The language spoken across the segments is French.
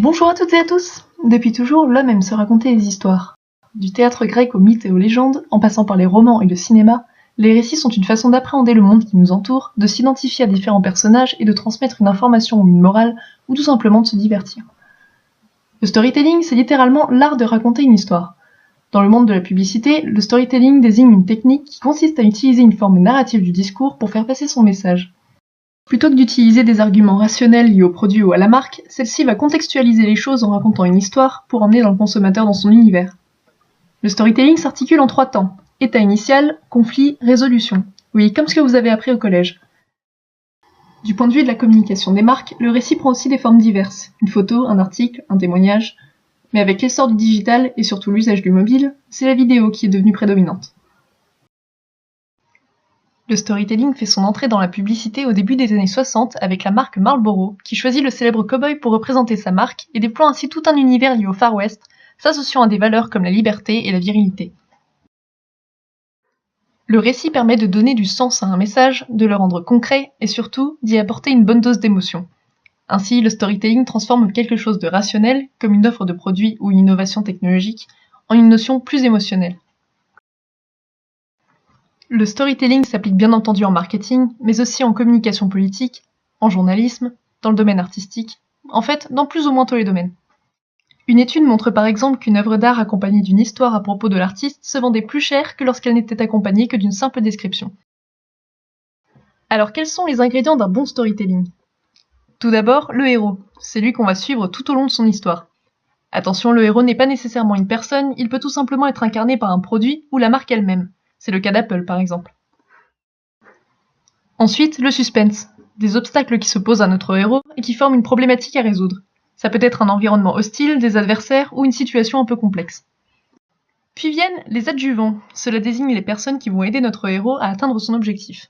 Bonjour à toutes et à tous. Depuis toujours, l'homme aime se raconter des histoires. Du théâtre grec aux mythes et aux légendes, en passant par les romans et le cinéma, les récits sont une façon d'appréhender le monde qui nous entoure, de s'identifier à différents personnages et de transmettre une information ou une morale, ou tout simplement de se divertir. Le storytelling, c'est littéralement l'art de raconter une histoire. Dans le monde de la publicité, le storytelling désigne une technique qui consiste à utiliser une forme narrative du discours pour faire passer son message. Plutôt que d'utiliser des arguments rationnels liés au produit ou à la marque, celle-ci va contextualiser les choses en racontant une histoire pour emmener le consommateur dans son univers. Le storytelling s'articule en 3 temps: état initial, conflit, résolution. Oui, comme ce que vous avez appris au collège. Du point de vue de la communication des marques, le récit prend aussi des formes diverses: une photo, un article, un témoignage. Mais avec l'essor du digital et surtout l'usage du mobile, c'est la vidéo qui est devenue prédominante. Le storytelling fait son entrée dans la publicité au début des années 60 avec la marque Marlboro, qui choisit le célèbre cow-boy pour représenter sa marque et déploie ainsi tout un univers lié au Far West, s'associant à des valeurs comme la liberté et la virilité. Le récit permet de donner du sens à un message, de le rendre concret et surtout d'y apporter une bonne dose d'émotion. Ainsi, le storytelling transforme quelque chose de rationnel, comme une offre de produit ou une innovation technologique, en une notion plus émotionnelle. Le storytelling s'applique bien entendu en marketing, mais aussi en communication politique, en journalisme, dans le domaine artistique, en fait, dans plus ou moins tous les domaines. Une étude montre par exemple qu'une œuvre d'art accompagnée d'une histoire à propos de l'artiste se vendait plus cher que lorsqu'elle n'était accompagnée que d'une simple description. Alors quels sont les ingrédients d'un bon storytelling ? Tout d'abord, le héros. C'est lui qu'on va suivre tout au long de son histoire. Attention, le héros n'est pas nécessairement une personne, il peut tout simplement être incarné par un produit ou la marque elle-même. C'est le cas d'Apple par exemple. Ensuite, le suspense. Des obstacles qui se posent à notre héros et qui forment une problématique à résoudre. Ça peut être un environnement hostile, des adversaires ou une situation un peu complexe. Puis viennent les adjuvants. Cela désigne les personnes qui vont aider notre héros à atteindre son objectif.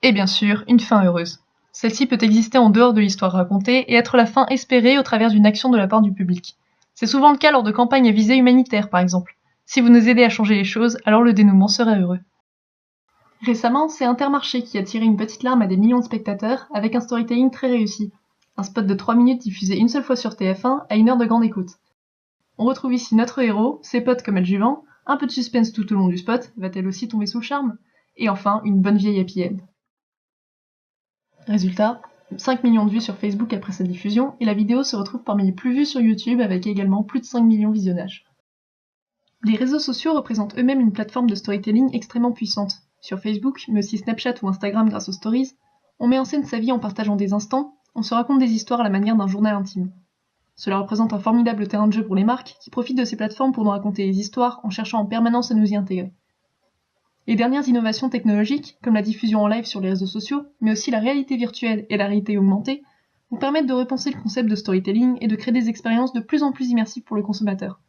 Et bien sûr, une fin heureuse. Celle-ci peut exister en dehors de l'histoire racontée et être la fin espérée au travers d'une action de la part du public. C'est souvent le cas lors de campagnes à visée humanitaire, par exemple. Si vous nous aidez à changer les choses, alors le dénouement sera heureux. Récemment, c'est Intermarché qui a tiré une petite larme à des millions de spectateurs avec un storytelling très réussi. Un spot de 3 minutes diffusé une seule fois sur TF1 à 1 heure de grande écoute. On retrouve ici notre héros, ses potes comme adjuvants, un peu de suspense tout au long du spot, va-t-elle aussi tomber sous le charme ? Et enfin, une bonne vieille happy end. Résultat, 5 millions de vues sur Facebook après sa diffusion, et la vidéo se retrouve parmi les plus vues sur YouTube avec également plus de 5 millions de visionnages. Les réseaux sociaux représentent eux-mêmes une plateforme de storytelling extrêmement puissante. Sur Facebook, mais aussi Snapchat ou Instagram grâce aux stories, on met en scène sa vie en partageant des instants, on se raconte des histoires à la manière d'un journal intime. Cela représente un formidable terrain de jeu pour les marques qui profitent de ces plateformes pour nous raconter des histoires en cherchant en permanence à nous y intégrer. Les dernières innovations technologiques, comme la diffusion en live sur les réseaux sociaux, mais aussi la réalité virtuelle et la réalité augmentée, vous permettent de repenser le concept de storytelling et de créer des expériences de plus en plus immersives pour le consommateur.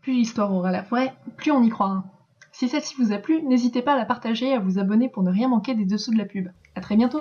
Plus l'histoire aura la vraie, plus on y croira. Si celle-ci vous a plu, n'hésitez pas à la partager et à vous abonner pour ne rien manquer des dessous de la pub. À très bientôt!